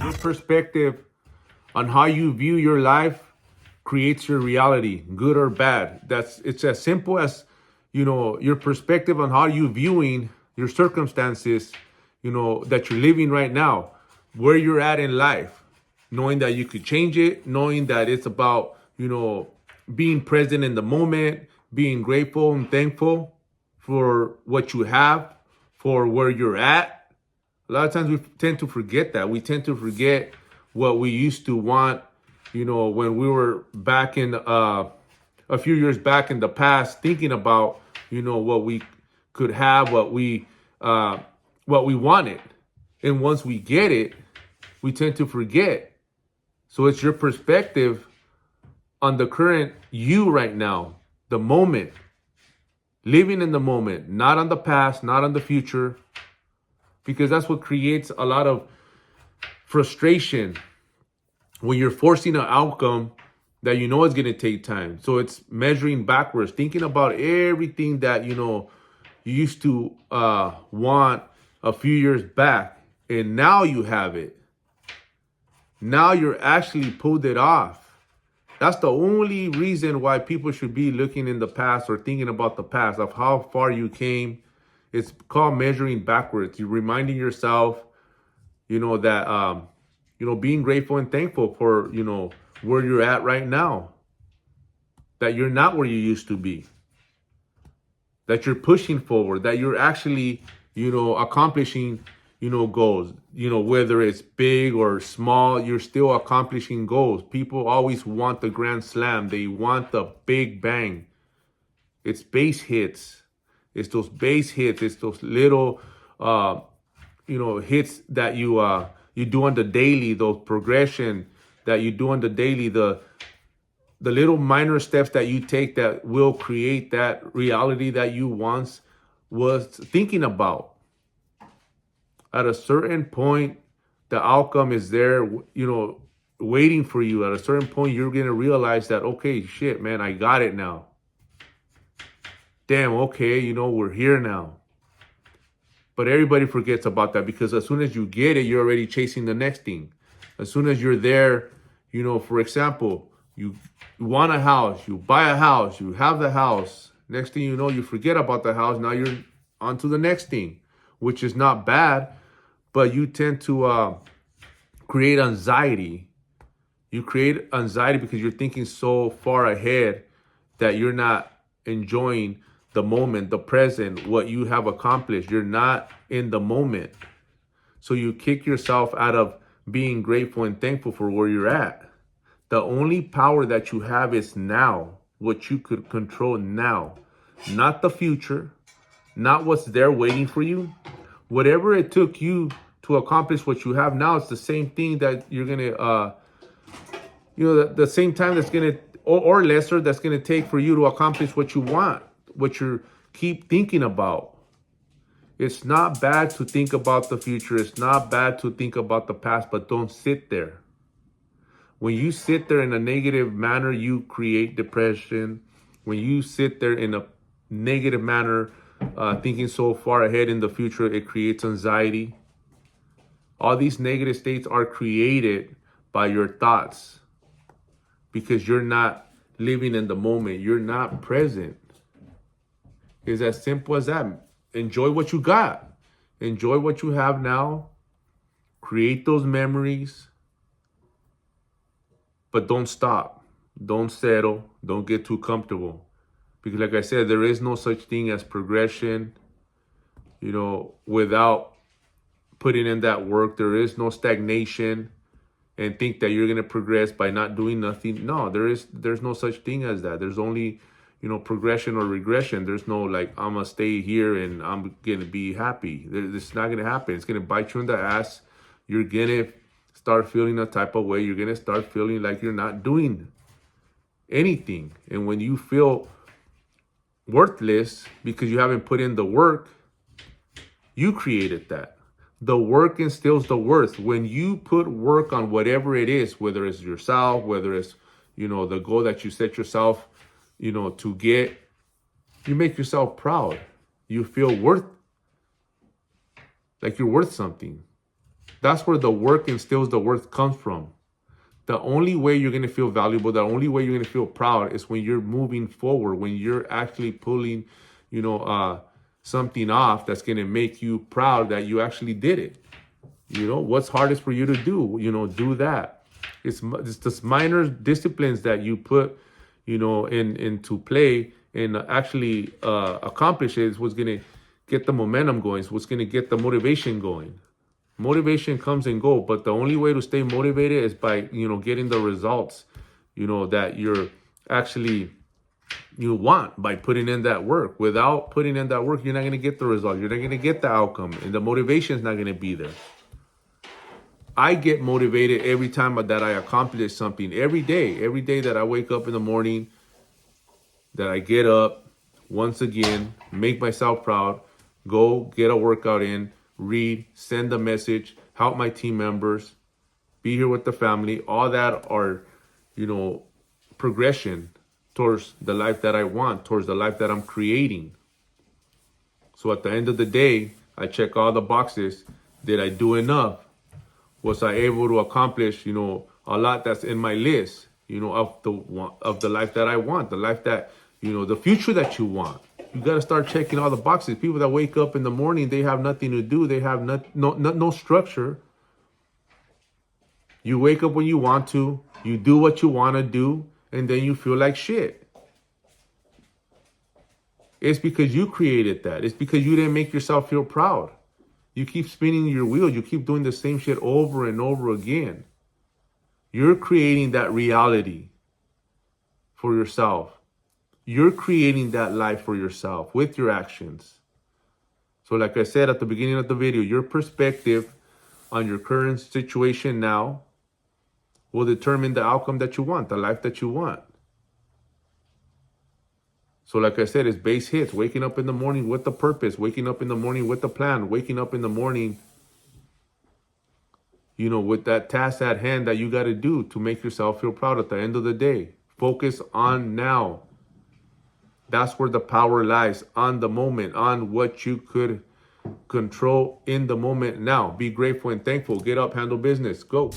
Your perspective on how you view your life creates your reality, good or bad. It's as simple as, your perspective on how you viewing your circumstances, that you're living right now, where you're at in life, knowing that you could change it, knowing that it's about, being present in the moment, being grateful and thankful for what you have, for where you're at. A lot of times we tend to forget that. We tend to forget what we used to want, when we were back in a few years back in the past, thinking about, what we could have, what we wanted. And once we get it, we tend to forget. So it's your perspective on the current you right now, the moment, living in the moment, not on the past, not on the future, because that's what creates a lot of frustration when you're forcing an outcome that you know is going to take time. So it's measuring backwards, thinking about everything that you used to want a few years back, and now you have it. Now you're actually pulled it off. That's the only reason why people should be looking in the past or thinking about the past, of how far you came. It's called measuring backwards. You're reminding yourself, that being grateful and thankful for, where you're at right now. That you're not where you used to be. That you're pushing forward, that you're actually, accomplishing, goals. Whether it's big or small, you're still accomplishing goals. People always want the grand slam. They want the big bang. It's base hits. It's those base hits. It's those little, hits that you do on the daily, those progression that you do on the daily, the little minor steps that you take that will create that reality that you once was thinking about. At a certain point, the outcome is there, waiting for you. At a certain point, you're going to realize that, okay, shit, man, I got it now. Damn, okay, we're here now. But everybody forgets about that, because as soon as you get it, you're already chasing the next thing. As soon as you're there, for example, you want a house, you buy a house, you have the house. Next thing you know, you forget about the house. Now you're on to the next thing, which is not bad, but you tend to create anxiety. You create anxiety because you're thinking so far ahead that you're not enjoying the moment, the present, what you have accomplished. You're not in the moment. So you kick yourself out of being grateful and thankful for where you're at. The only power that you have is now, what you could control now, not the future, not what's there waiting for you. Whatever it took you to accomplish what you have now, it's the same thing that you're going to, the same time that's going to, or lesser, that's going to take for you to accomplish what you want, what you keep thinking about. It's not bad to think about the future. It's not bad to think about the past, but don't sit there. When you sit there in a negative manner, you create depression. When you sit there in a negative manner, thinking so far ahead in the future, it creates anxiety. All these negative states are created by your thoughts, because you're not living in the moment. You're not present. It's as simple as that. Enjoy what you got. Enjoy what you have now. Create those memories. But don't stop. Don't settle. Don't get too comfortable. Because like I said, there is no such thing as progression, without putting in that work. There is no stagnation and think that you're going to progress by not doing nothing. No, there's no such thing as that. There's only, progression or regression. There's no like, I'm going to stay here and I'm going to be happy. It's not going to happen. It's going to bite you in the ass. You're going to start feeling a type of way. You're going to start feeling like you're not doing anything. And when you feel worthless because you haven't put in the work, you created that. The work instills the worth. When you put work on whatever it is, whether it's yourself, whether it's, the goal that you set yourself, to get, you make yourself proud. You feel like you're worth something. That's where the work instills the worth comes from. The only way you're going to feel valuable, the only way you're going to feel proud is when you're moving forward, when you're actually pulling, something off that's going to make you proud that you actually did it. What's hardest for you to do, do that. It's this minor disciplines that you put, into play and actually accomplish it is what's going to get the momentum going. It's what's going to get the motivation going. Motivation comes and go, but the only way to stay motivated is by, getting the results, that you're actually, you want by putting in that work. Without putting in that work, you're not going to get the result. You're not going to get the outcome, and the motivation is not going to be there. I get motivated every time that I accomplish something. Every day that I wake up in the morning, that I get up, once again, make myself proud, go get a workout in, read, send a message, help my team members, be here with the family. All that are, progression towards the life that I want, towards the life that I'm creating. So at the end of the day, I check all the boxes. Did I do enough? Was I able to accomplish, a lot that's in my list, of the life that I want, the life that, the future that you want. You got to start checking all the boxes. People that wake up in the morning, they have nothing to do. They have no structure. You wake up when you want to. You do what you want to do. And then you feel like shit. It's because you created that. It's because you didn't make yourself feel proud. You keep spinning your wheel. You keep doing the same shit over and over again. You're creating that reality for yourself. You're creating that life for yourself with your actions. So like I said at the beginning of the video, your perspective on your current situation now will determine the outcome that you want, the life that you want. So like I said, it's base hits, waking up in the morning with a purpose, waking up in the morning with a plan, waking up in the morning, with that task at hand that you got to do to make yourself feel proud at the end of the day. Focus on now. That's where the power lies, on the moment, on what you could control in the moment now. Be grateful and thankful. Get up, handle business. Go.